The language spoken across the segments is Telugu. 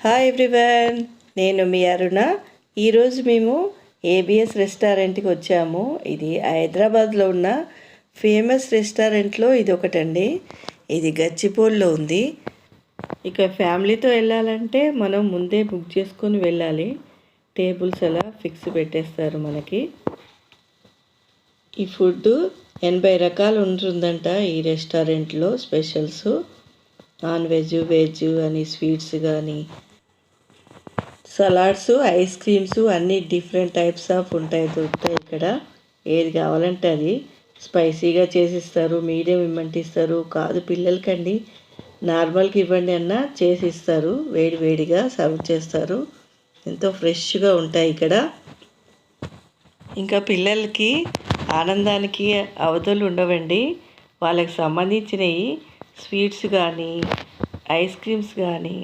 హాయ్ ఎవ్రీవన్, నేను మీ అరుణ. ఈరోజు మేము ఏబిఎస్ రెస్టారెంట్కి వచ్చాము. ఇది హైదరాబాద్లో ఉన్న ఫేమస్ రెస్టారెంట్లో ఇది ఒకటండి. ఇది గచ్చిబౌలిలో ఉంది. ఇక ఫ్యామిలీతో వెళ్ళాలంటే మనం ముందే బుక్ చేసుకొని వెళ్ళాలి. టేబుల్స్ అలా ఫిక్స్ పెట్టేస్తారు మనకి. ఈ ఫుడ్ 80 రకాలు ఉంటుందంట ఈ రెస్టారెంట్లో. స్పెషల్స్ నాన్ వెజ్, వెజ్ అని, స్వీట్స్ కానీ, సలాడ్స్, ఐస్ క్రీమ్స్ అన్నీ డిఫరెంట్ టైప్స్ ఆఫ్ దొరుకుతాయి ఇక్కడ. ఏది కావాలంటే అది స్పైసీగా చేసిస్తారు, మీడియం ఇమ్మంటిస్తారు. కాదు పిల్లలకండి, నార్మల్కి ఇవ్వండి అన్నా చేసిస్తారు. వేడి వేడిగా సర్వ్ చేస్తారు. ఎంతో ఫ్రెష్గా ఉంటాయి ఇక్కడ. ఇంకా పిల్లలకి ఆనందానికి అవధులు ఉండవండి. వాళ్ళకి సంబంధించినవి స్వీట్స్ కానీ, ఐస్ క్రీమ్స్ కానీ,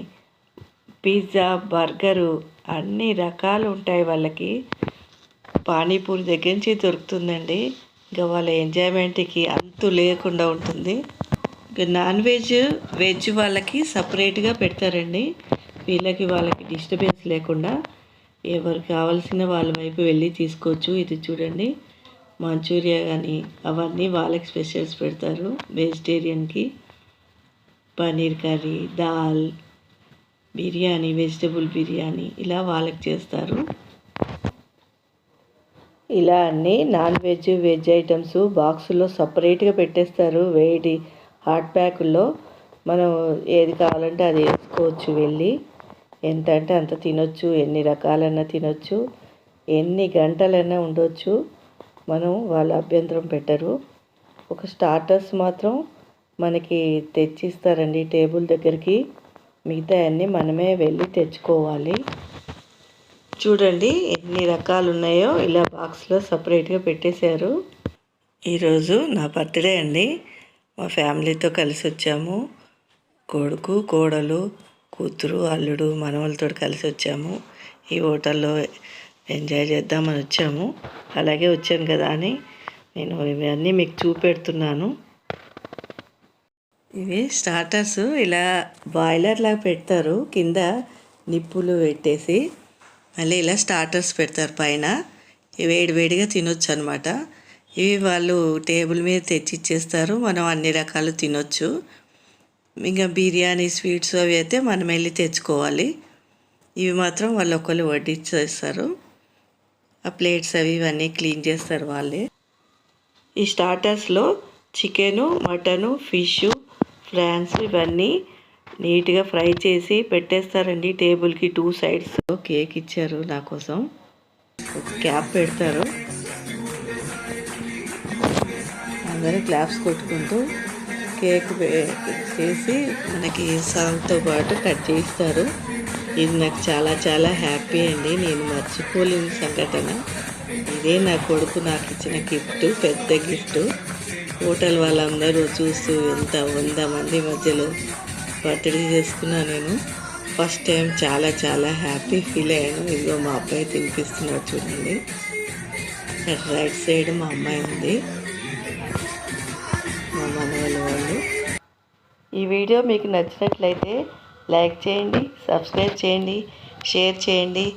పిజ్జా, బర్గరు అన్ని రకాలు ఉంటాయి వాళ్ళకి. పానీపూరి దగ్గర నుంచి దొరుకుతుందండి. ఇంకా వాళ్ళ ఎంజాయ్మెంట్కి అంతు లేకుండా ఉంటుంది. ఇంకా నాన్ వెజ్, వెజ్ వాళ్ళకి సపరేట్గా పెడతారండి. వాళ్ళకి డిస్టర్బెన్స్ లేకుండా ఎవరికి కావాల్సిన వాళ్ళ వైపు వెళ్ళి తీసుకోవచ్చు. ఇది చూడండి, మంచూరియా కానీ అవన్నీ వాళ్ళకి స్పెషల్స్ పెడతారు. వెజిటేరియన్కి పన్నీర్ కర్రీ, దాల్, బిర్యానీ, వెజిటబుల్ బిర్యానీ ఇలా వాళ్ళకి చేస్తారు. ఇలా అన్నీ నాన్ వెజ్, వెజ్ ఐటమ్స్ బాక్సుల్లో సపరేట్గా పెట్టేస్తారు. వేడి హాట్ ప్యాకుల్లో మనం ఏది కావాలంటే అది వేసుకోవచ్చు. వెళ్ళి ఎంత అంటే అంత తినొచ్చు. ఎన్ని రకాలైనా తినొచ్చు, ఎన్ని గంటలైనా ఉండొచ్చు. మనం వాళ్ళ అభ్యంతరం పెట్టరు. ఒక స్టార్టర్స్ మాత్రం మనకి తెచ్చిస్తారండి టేబుల్ దగ్గరికి. మిగతా అన్నీ మనమే వెళ్ళి తెచ్చుకోవాలి. చూడండి ఎన్ని రకాలు ఉన్నాయో ఇలా బాక్స్లో సపరేట్గా పెట్టేశారు. ఈరోజు నా బర్త్డే అండి. మా ఫ్యామిలీతో కలిసి వచ్చాము. కొడుకు, కోడలు, కూతురు, అల్లుడు, మనవలతో కలిసి వచ్చాము. ఈ హోటల్లో ఎంజాయ్ చేద్దామని వచ్చాము. అలాగే వచ్చాను కదా అని నేను ఇవన్నీ మీకు చూపెడుతున్నాను. ఇవి స్టార్టర్స్ ఇలా బాయిలర్ లాగా పెడతారు. కింద నిప్పులు పెట్టేసి మళ్ళీ ఇలా స్టార్టర్స్ పెడతారు పైన. వేడి వేడిగా తినొచ్చు అనమాట. ఇవి వాళ్ళు టేబుల్ మీద తెచ్చి ఇచ్చేస్తారు. మనం అన్ని రకాలు తినొచ్చు. ఇంకా బిర్యానీ, స్వీట్స్ అవి అయితే మనం వెళ్ళి తెచ్చుకోవాలి. ఇవి మాత్రం వాళ్ళు ఒకళ్ళు వడ్డించేస్తారు. ఆ ప్లేట్స్ అవి ఇవన్నీ క్లీన్ చేస్తారు వాళ్ళే. ఈ స్టార్టర్స్లో చికెను, మటను, ఫిష్, ఫ్రాన్స్ ఇవన్నీ నీట్గా ఫ్రై చేసి పెట్టేస్తారండి టేబుల్కి 2 సైడ్స్. కేక్ ఇచ్చారు నా కోసం, ఒక క్యాప్ పెడతారు. అందరూ క్లాప్స్ కొట్టుకుంటూ కేక్ చేసి మనకి సాల్ట్తో పాటు కట్ చేయిస్తారు. ఇది నాకు చాలా చాలా హ్యాపీ అండి. నేను మర్చిపోలేని సంఘటన. ఇదే నా కొడుకు నాకు ఇచ్చిన గిఫ్ట్, పెద్ద గిఫ్ట్. హోటల్ వాళ్ళందరూ చూస్తూ ఎంత 100 మంది మధ్యలో బర్త్డే చేసుకున్నా. నేను ఫస్ట్ టైం చాలా చాలా హ్యాపీ ఫీల్ అయ్యాను. ఇదిగో మా అబ్బాయి తినిపిస్తున్నాడు చూడండి. రైట్ సైడ్ మా అమ్మాయి ఉంది, మా మనవల వాళ్ళు. ఈ వీడియో మీకు నచ్చినట్లయితే లైక్ చేయండి, సబ్స్క్రైబ్ చేయండి, షేర్ చేయండి.